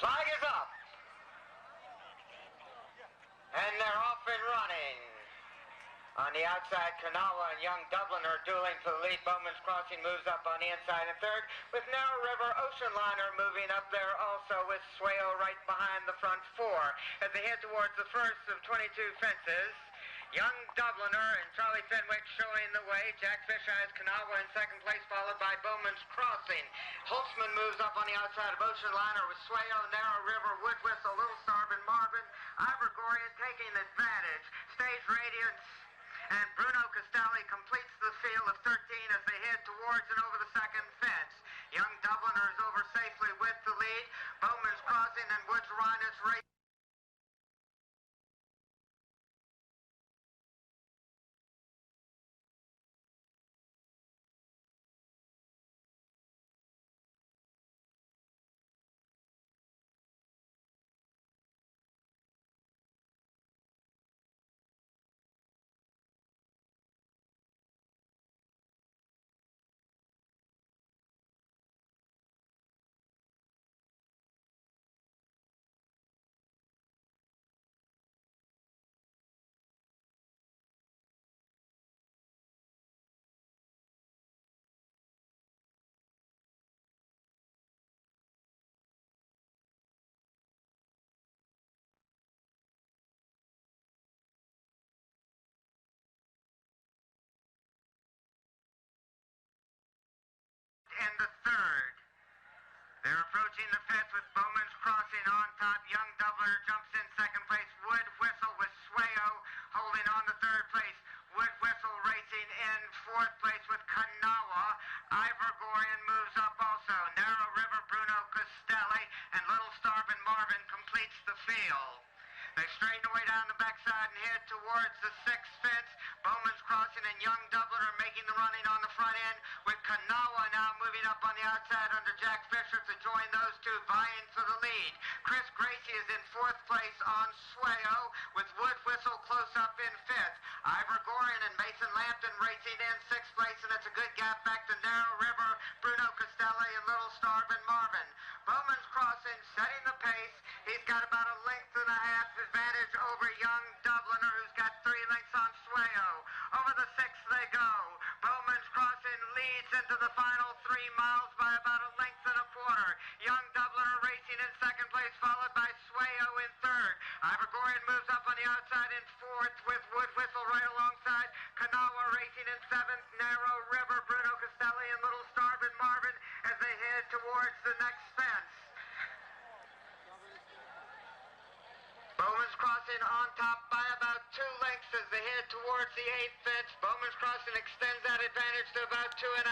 Flag is up. And they're off and running. On the outside, Kanawha and Young Dublin are dueling for the lead. Bowman's Crossing moves up on the inside in third, with Narrow River Ocean Liner moving up there also, with Swayo right behind the front four. As they head towards the first of 22 fences, Young Dubliner and Charlie Fenwick showing the way. Jack Fisher has Kanawha in second place, followed by Bowman's Crossing. Holtzman moves up on the outside of Ocean Liner with Swayo, Narrow River, Wood Whistle, Little Starvin, Marvin. Ivergorian taking advantage. Stage Radiance and Bruno Castelli completes the field of 13 as they head towards and over the second fence. Young Dubliner is over safely with the lead. Bowman's Crossing and Woods Rhinus race. And the third. They're approaching the fifth with Bowman's Crossing on top. Young Dubliner jumps in second place. Wood Whistle with Swayo holding on to third place. Wood Whistle racing in fourth place with Kanawha. Ivergorian moves up also. Narrow River, Bruno Castelli, and Little Starvin Marvin completes the field. They straighten away down the backside and head towards the sixth fence. Bowman's Crossing and Young Dubliner making the running on the front end, with Kanawha now moving up on the outside under Jack Fisher to join those two vying for the lead. Chris Gracie is in fourth place on Swayo, with Wood Whistle close up in fifth. Ivergorian and Mason Lampton racing in sixth place, and it's a good gap back to Narrow River, Bruno Castelli, and Little Starvin Marvin. Bowman's Crossing setting the pace. He's got about a length and a half advantage over Young Dubliner, who's got 3 lengths on Swayo. Over the sixth they go. Bowman's Crossing leads into the final 3 miles by about a length and a quarter. Young Dubliner racing in second place, followed by Swayo in third. Ivergorian moves up on the outside in fourth, with Wood Whistle right alongside. Kanawha racing in seventh. Narrow River, Bruno Castelli, and Little Starvin Marvin as they head towards the next fence. Bowman's Crossing on top by about 2 lengths as they head towards the 8th fence. Bowman's Crossing extends that advantage to about 2.5.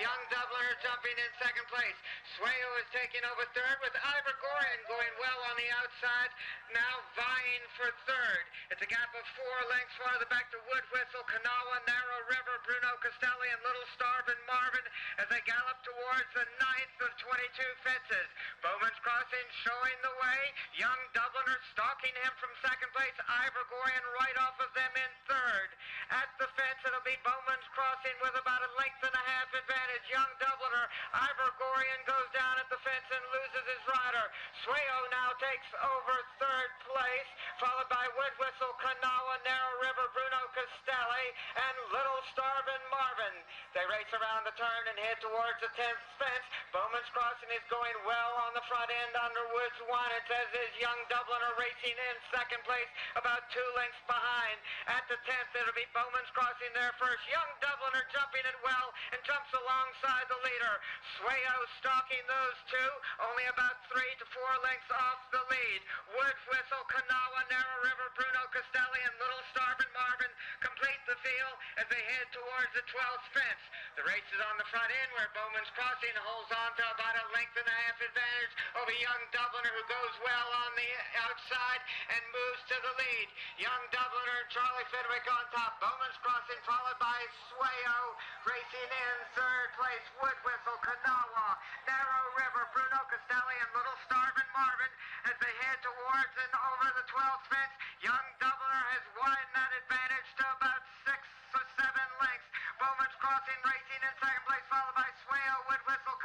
Young Dubliner jumping in second place. Swayo is taking over third, with Ivergorian going well on the outside, now vying for third. It's a gap of 4 lengths farther back to Wood Whistle, Kanawha, Narrow River, Bruno Castelli, and Little Starvin Marvin as they gallop towards the 9th of 22 fences. Bowman's Crossing showing the way. Young Dubliner stalking him from second place. Ivergorian right off of them in third. At the fence, it'll be Bowman's Crossing with about a length and a half advantage. Young Dubliner. Ivergorian goes down at the fence and loses his rider. Swayo now takes over third place, followed by Wood Whistle, Kanawha, Narrow River, Bruno Castelli, and Little Starvin Marvin. They race around the turn and head towards the 10th fence. Bowman's Crossing is going well on the front end under Woods Whinus, as is Young Dubliner racing in second place, about 2 lengths behind. At the 10th, it'll be Bowman's Crossing there first. Young Dubliner jumping it well and jumps alongside the leader. Swayo stalking those two, only about 3 to 4 lengths off the lead. Wood Whistle, Kanawha, Narrow River, Bruno Castelli, and Little Starvin Marvin complete the field as they head towards the 12th fence. The race is on the front end, where Bowman's Crossing holds on to about a length and a half advantage over Young Dubliner, who goes well on the outside and moves to the lead. Young Dubliner and Charlie Fenwick on top. Bowman's Crossing followed by Swayo racing in third place. Wood Whistle, Kanawha, Narrow River, Bruno Castelli, and Little Starvin Marvin as they head towards and over the 12th fence. Young Dubliner has widened that advantage to about 6 or 7 lengths. Bowman's Crossing racing in second place, followed by Swayo, Wood Whistle,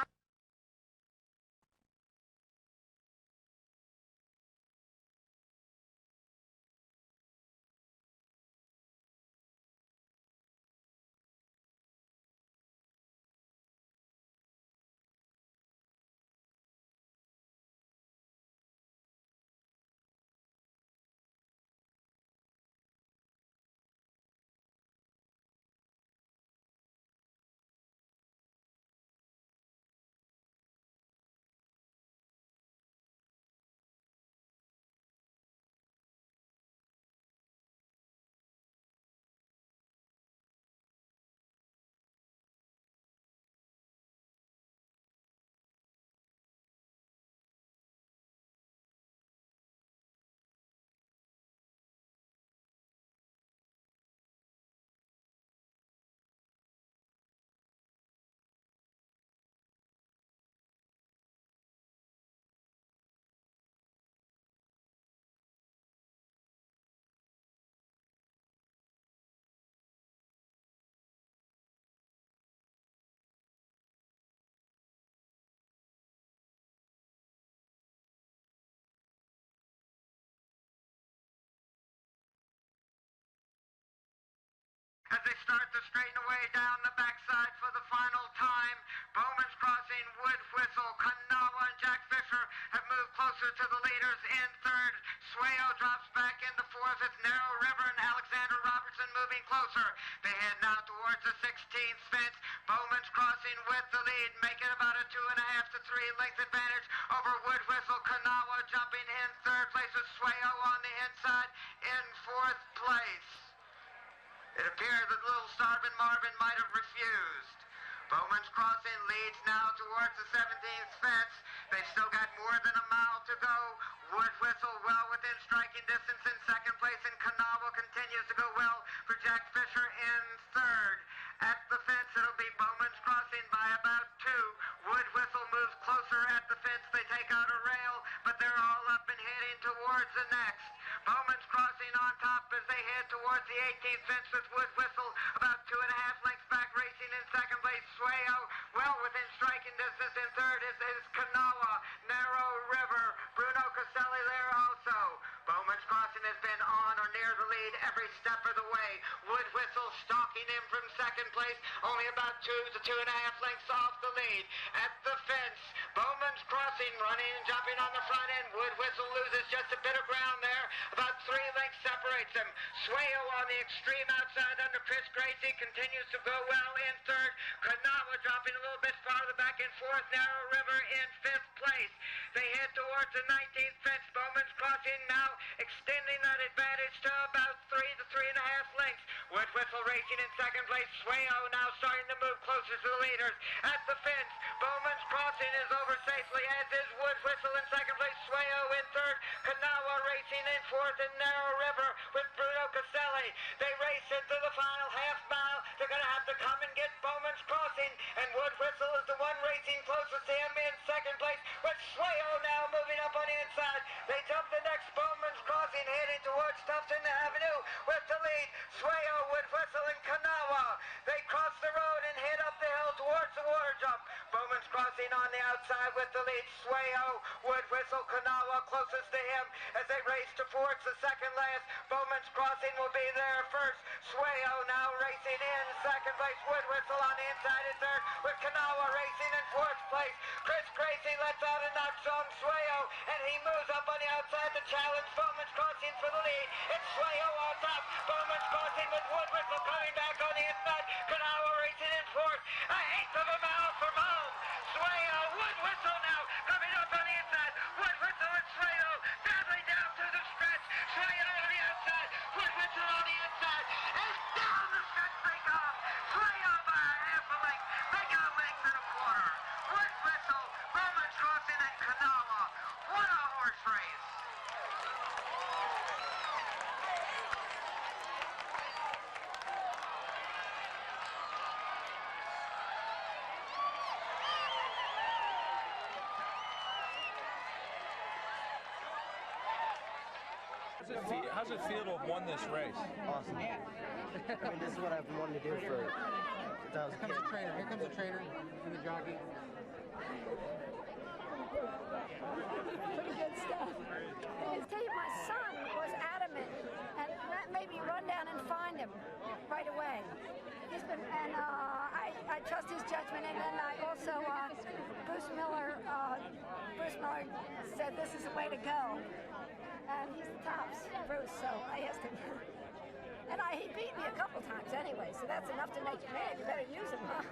As they start to straighten away down the backside for the final time, Bowman's Crossing, Wood Whistle, Kanawha, and Jack Fisher have moved closer to the leaders in third. Swayo drops back into fourth. It's Narrow River and Alexander Robertson moving closer. They head now towards the 16th fence. Bowman's Crossing with the lead, making about a 2.5 to 3 length advantage over Wood Whistle. Kanawha jumping in third place with Swayo on the inside in fourth place. It appears that Little Starvin' Marvin might have refused. Bowman's Crossing leads now towards the 17th fence. They've still got more than a mile to go. Wood Whistle well within striking distance in second place, and Kanawha continues to go well for Jack Fisher in third. At the fence, it'll be Bowman's Crossing by about 2. Wood Whistle moves closer at the fence. They take out a rail, but they're all up and heading towards the next. Bowman's Crossing on top as they head towards the 18th fence with Wood Whistle about 2.5 lengths back, racing in second place. Swayo well within striking distance in third is Kanawha. Narrow River, Bruno Caselli there also. Bowman's Crossing has been on or near the lead every step of the way. Wood Whistle stalking him from second place, only about 2 to 2.5 lengths off the lead. At the fence, Bowman's Crossing running and jumping on the front end. Wood Whistle loses just a bit of ground there. About 3 lengths separates them. Swayo on the extreme outside under Chris Gracie continues to go well in third. Kanawha dropping a little bit farther back in fourth. Narrow River in fifth place. They head towards the 19th fence. Bowman's Crossing now extending that advantage to about 3 to 3.5 lengths. Wood Whistle racing in second place. Swayo now starting to move closer to the leaders. At the fence, Bowman's Crossing is over safely, as is Wood Whistle in second place. Swayo in third. Kanawha racing in fourth, and Narrow River with Bruno Caselli. They race into the final half mile. They're going to have to come and get Bowman's Crossing, and Wood Whistle is the one racing closest to him in second place, with Swayo now moving up on the inside. They jump the next Bowman's Crossing, heading towards Tufton Avenue with the lead. Swayo, Wood Whistle, and Kanawha. They cross the road and head up the hill towards the water jump. Bowman's Crossing on the outside with the lead. Swayo, Wood Whistle, Kanawha closest to him as they race towards the second last. Bowman's Crossing will be there first. Swayo now racing in second place. Wood Whistle on the inside in third, with Kanawha racing in fourth place. Chris Gracie lets out a knocks on Swayo, and he moves up on the outside to challenge Bowman's Crossing for the lead. It's Swayo on top. Bowman's Crossing with Wood Whistle coming back on the inside. Kanawha racing in fourth. A eighth of a mile from home. Swayo, Wood Whistle now coming up on the inside. Wood Whistle and Swayo battling down through the stretch. Swayo on the outside. Wood Whistle on the inside. And down the stretch they come. Swayo by a half a length. They got a length and a quarter. Wood Whistle, Bowman's Crossing, and Kanawha. What a horse race. How's it feel to have won this race? Awesome. I mean, this is what I've been wanting to do for since I was a kid. Here comes the trainer and the jockey. Pretty good stuff. I tell you, my son was adamant and made me run down and find him right away. He's been, and I trust his judgment. And then I also, Bruce Miller said this is the way to go. And he's the tops, Bruce, so I asked him. And he beat me a couple times anyway, so that's enough to make you mad. You better use him, huh?